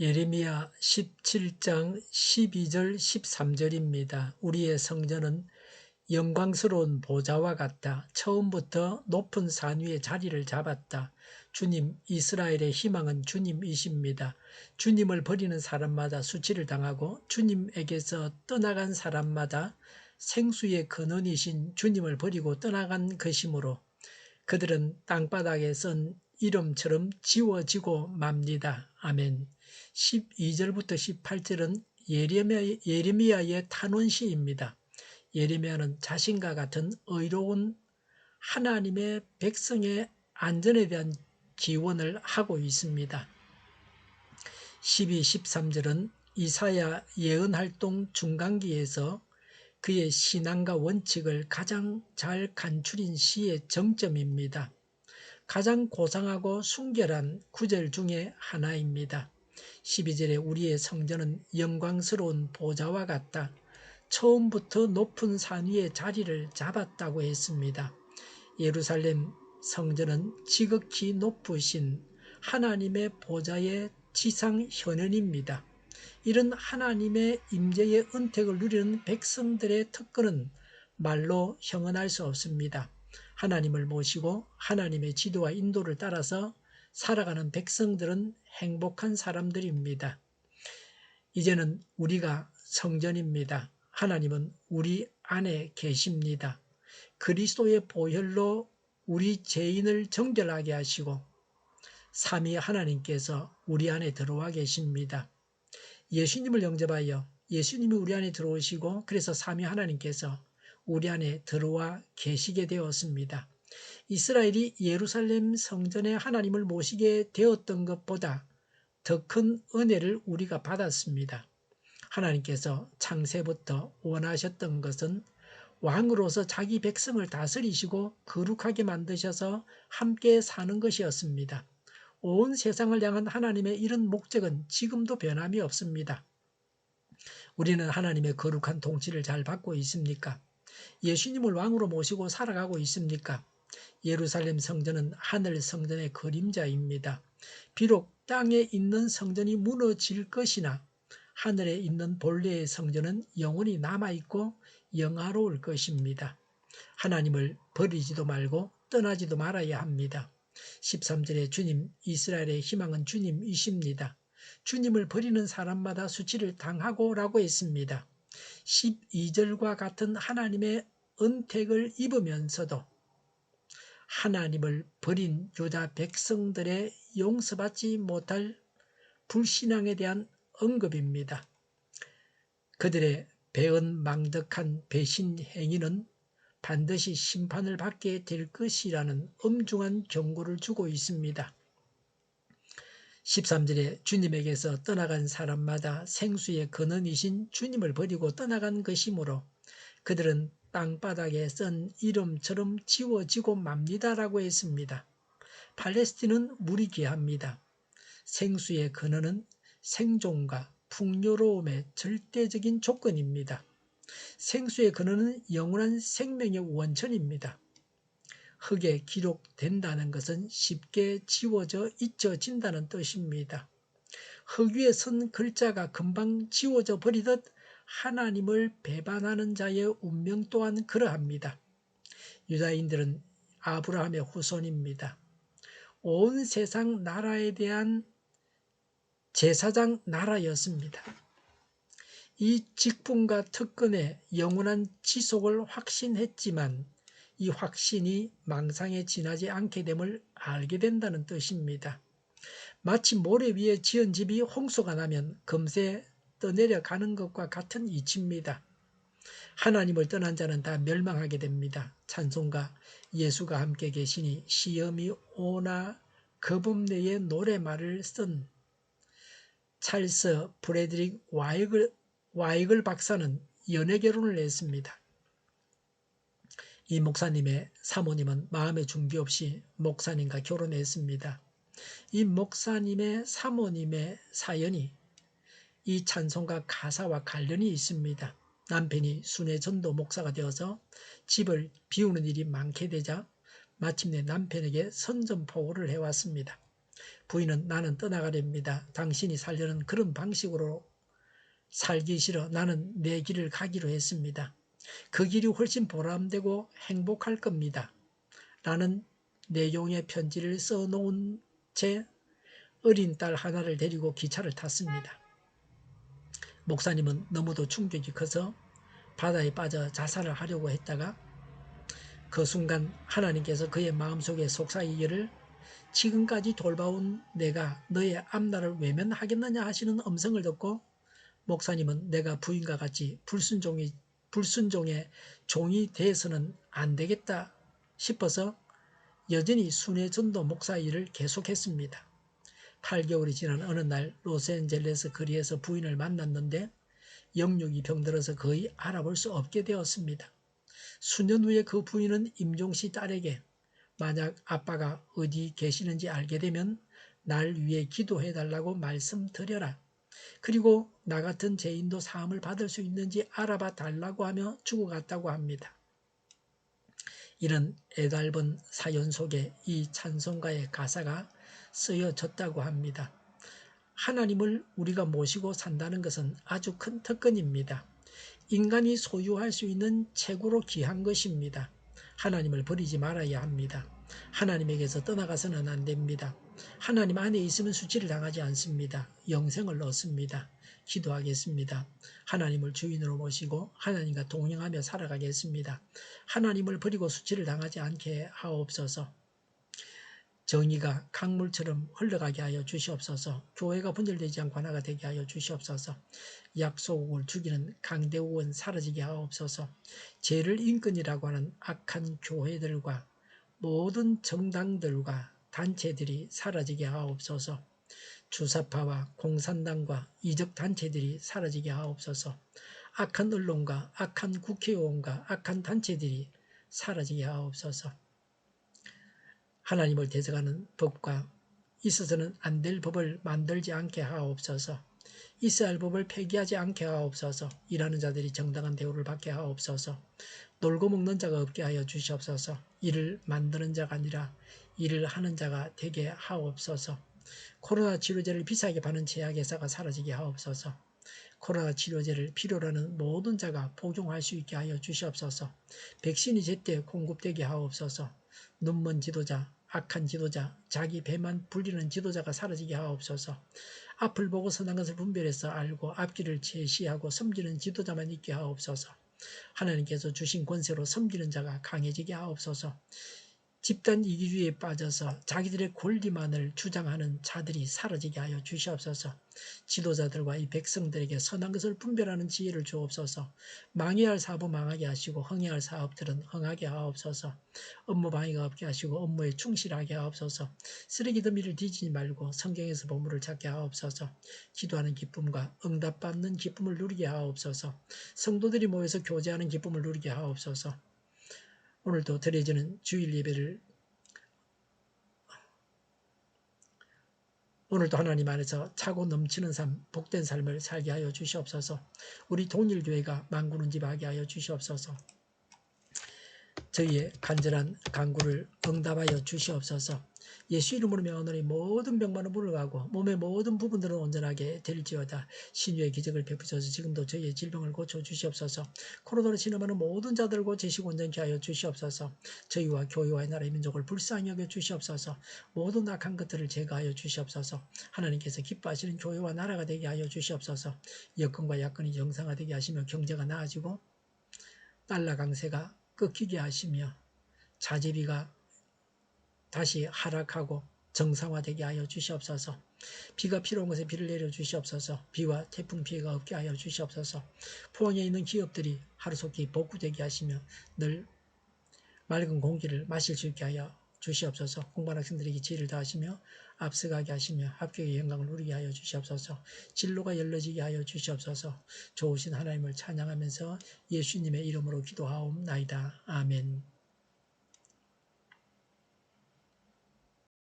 예레미야 17장 12절 13절입니다. 우리의 성전은 영광스러운 보좌와 같다. 처음부터 높은 산 위에 자리를 잡았다. 주님, 이스라엘의 희망은 주님이십니다. 주님을 버리는 사람마다 수치를 당하고 주님에게서 떠나간 사람마다 생수의 근원이신 주님을 버리고 떠나간 것이므로 그들은 땅바닥에 쓴 이름처럼 지워지고 맙니다. 아멘. 12절부터 18절은 예레미야의 탄원시입니다. 예레미야는 자신과 같은 의로운 하나님의 백성의 안전에 대한 기원을 하고 있습니다. 12, 13절은 이사야 예언활동 중간기에서 그의 신앙과 원칙을 가장 잘 간추린 시의 정점입니다. 가장 고상하고 순결한 구절 중에 하나입니다. 12절에 우리의 성전은 영광스러운 보좌와 같다. 처음부터 높은 산 위에 자리를 잡았다고 했습니다. 예루살렘 성전은 지극히 높으신 하나님의 보좌의 지상 현현입니다. 이런 하나님의 임재의 은택을 누리는 백성들의 특권은 말로 형언할 수 없습니다. 하나님을 모시고 하나님의 지도와 인도를 따라서 살아가는 백성들은 행복한 사람들입니다. 이제는 우리가 성전입니다. 하나님은 우리 안에 계십니다. 그리스도의 보혈로 우리 죄인을 정결하게 하시고 삼위 하나님께서 우리 안에 들어와 계십니다. 예수님을 영접하여 예수님이 우리 안에 들어오시고 그래서 삼위 하나님께서 우리 안에 들어와 계시게 되었습니다. 이스라엘이 예루살렘 성전에 하나님을 모시게 되었던 것보다 더 큰 은혜를 우리가 받았습니다. 하나님께서 창세부터 원하셨던 것은 왕으로서 자기 백성을 다스리시고 거룩하게 만드셔서 함께 사는 것이었습니다. 온 세상을 향한 하나님의 이런 목적은 지금도 변함이 없습니다. 우리는 하나님의 거룩한 통치를 잘 받고 있습니까? 예수님을 왕으로 모시고 살아가고 있습니까? 예루살렘 성전은 하늘 성전의 그림자입니다. 비록 땅에 있는 성전이 무너질 것이나 하늘에 있는 본래의 성전은 영원히 남아있고 영화로울 것입니다. 하나님을 버리지도 말고 떠나지도 말아야 합니다. 13절에 주님, 이스라엘의 희망은 주님이십니다. 주님을 버리는 사람마다 수치를 당하고 라고 했습니다. 12절과 같은 하나님의 은택을 입으면서도 하나님을 버린 유다 백성들의 용서받지 못할 불신앙에 대한 언급입니다. 그들의 배은망덕한 배신 행위는 반드시 심판을 받게 될 것이라는 엄중한 경고를 주고 있습니다. 13절에 주님에게서 떠나간 사람마다 생수의 근원이신 주님을 버리고 떠나간 것이므로 그들은 땅바닥에 쓴 이름처럼 지워지고 맙니다라고 했습니다. 팔레스틴은 물이 귀합니다. 생수의 근원은 생존과 풍요로움의 절대적인 조건입니다. 생수의 근원은 영원한 생명의 원천입니다. 흙에 기록된다는 것은 쉽게 지워져 잊혀진다는 뜻입니다. 흙 위에 쓴 글자가 금방 지워져 버리듯 하나님을 배반하는 자의 운명 또한 그러합니다. 유다인들은 아브라함의 후손입니다. 온 세상 나라에 대한 제사장 나라였습니다. 이 직분과 특권의 영원한 지속을 확신했지만 이 확신이 망상에 지나지 않게 됨을 알게 된다는 뜻입니다. 마치 모래 위에 지은 집이 홍수가 나면 금세 떠내려가는 것과 같은 이치입니다. 하나님을 떠난 자는 다 멸망하게 됩니다. 찬송가 예수가 함께 계시니 시험이 오나 거북내의 노래말을 쓴 찰스 프레드릭 와이글 박사는 연애결혼을 했습니다. 이 목사님의 사모님은 마음의 준비 없이 목사님과 결혼했습니다. 이 목사님의 사모님의 사연이 이 찬송가 가사와 관련이 있습니다. 남편이 순회전도 목사가 되어서 집을 비우는 일이 많게 되자 마침내 남편에게 선전포고를 해왔습니다. 부인은 나는 떠나가렵니다. 당신이 살려는 그런 방식으로 살기 싫어 나는 내 길을 가기로 했습니다. 그 길이 훨씬 보람되고 행복할 겁니다. 라는 내용의 편지를 써놓은 채 어린 딸 하나를 데리고 기차를 탔습니다. 목사님은 너무도 충격이 커서 바다에 빠져 자살을 하려고 했다가 그 순간 하나님께서 그의 마음속에 속삭이기를 지금까지 돌봐온 내가 너의 앞날을 외면하겠느냐 하시는 음성을 듣고 목사님은 내가 부인과 같이 불순종의 종이 돼서는 안 되겠다 싶어서 여전히 순회 전도 목사 일을 계속했습니다. 8개월이 지난 어느 날 로스앤젤레스 거리에서 부인을 만났는데 영육이 병들어서 거의 알아볼 수 없게 되었습니다. 수년 후에 그 부인은 임종씨 딸에게 만약 아빠가 어디 계시는지 알게 되면 날 위해 기도해달라고 말씀드려라. 그리고 나 같은 죄인도 사함을 받을 수 있는지 알아봐 달라고 하며 죽어갔다고 합니다. 이런 애달픈 사연 속에 이 찬송가의 가사가 쓰여졌다고 합니다. 하나님을 우리가 모시고 산다는 것은 아주 큰 특권입니다. 인간이 소유할 수 있는 최고로 귀한 것입니다. 하나님을 버리지 말아야 합니다. 하나님에게서 떠나가서는 안 됩니다. 하나님 안에 있으면 수치를 당하지 않습니다. 영생을 얻습니다. 기도하겠습니다. 하나님을 주인으로 모시고 하나님과 동행하며 살아가겠습니다. 하나님을 버리고 수치를 당하지 않게 하옵소서. 정의가 강물처럼 흘러가게 하여 주시옵소서. 교회가 분열되지 않고 하나가 되게 하여 주시옵소서. 약소국을 죽이는 강대국은 사라지게 하옵소서. 죄를 인권이라고 하는 악한 교회들과 모든 정당들과 단체들이 사라지게 하옵소서. 주사파와 공산당과 이적단체들이 사라지게 하옵소서. 악한 언론과 악한 국회의원과 악한 단체들이 사라지게 하옵소서. 하나님을 대적하는 법과 있어서는 안 될 법을 만들지 않게 하옵소서. 있어야 할 법을 폐기하지 않게 하옵소서. 일하는 자들이 정당한 대우를 받게 하옵소서. 놀고 먹는 자가 없게 하여 주시옵소서. 일을 만드는 자가 아니라 일을 하는 자가 되게 하옵소서. 코로나 치료제를 비싸게 파는 제약회사가 사라지게 하옵소서. 코로나 치료제를 필요로 하는 모든 자가 복용할 수 있게 하여 주시옵소서. 백신이 제때 공급되게 하옵소서. 눈먼 지도자, 악한 지도자, 자기 배만 불리는 지도자가 사라지게 하옵소서. 앞을 보고 선한 것을 분별해서 알고 앞길을 제시하고 섬기는 지도자만 있게 하옵소서. 하나님께서 주신 권세로 섬기는 자가 강해지게 하옵소서. 집단 이기주의에 빠져서 자기들의 권리만을 주장하는 자들이 사라지게 하여 주시옵소서. 지도자들과 이 백성들에게 선한 것을 분별하는 지혜를 주옵소서. 망해야 할 사업은 망하게 하시고 흥해야 할 사업들은 흥하게 하옵소서. 업무 방해가 없게 하시고 업무에 충실하게 하옵소서. 쓰레기 더미를 뒤지지 말고 성경에서 보물을 찾게 하옵소서. 기도하는 기쁨과 응답받는 기쁨을 누리게 하옵소서. 성도들이 모여서 교제하는 기쁨을 누리게 하옵소서. 오늘도 드려지는 주일 예배를 오늘도 하나님 안에서 차고 넘치는 삶, 복된 삶을 살게 하여 주시옵소서. 우리 동일교회가 만구는 집 하게 하여 주시옵소서. 저희의 간절한 간구를 응답하여 주시옵소서. 예수 이름으로 명하노니 모든 병만은 물러가고 몸의 모든 부분들은 온전하게 될지어다. 신유의 기적을 베푸셔서 지금도 저희의 질병을 고쳐주시옵소서. 코로나로 진험하는 모든 자들을 고치시고 온전케 하여 주시옵소서. 저희와 교회와 나라의 민족을 불쌍히 여겨 주시옵소서. 모든 악한 것들을 제거하여 주시옵소서. 하나님께서 기뻐하시는 교회와 나라가 되게 하여 주시옵소서. 여건과 야건이 정상화되게 하시며 경제가 나아지고 달러 강세가 꺾이게 하시며 자재비가 다시 하락하고 정상화되게 하여 주시옵소서. 비가 필요한 곳에 비를 내려 주시옵소서. 비와 태풍 피해가 없게 하여 주시옵소서. 포항에 있는 기업들이 하루속히 복구되게 하시며 늘 맑은 공기를 마실 수 있게 하여 주시옵소서. 공부하는 학생들에게 지혜를 다하시며 앞서가게 하시며 합격의 영광을 누리게 하여 주시옵소서. 진로가 열려지게 하여 주시옵소서. 좋으신 하나님을 찬양하면서 예수님의 이름으로 기도하옵나이다. 아멘.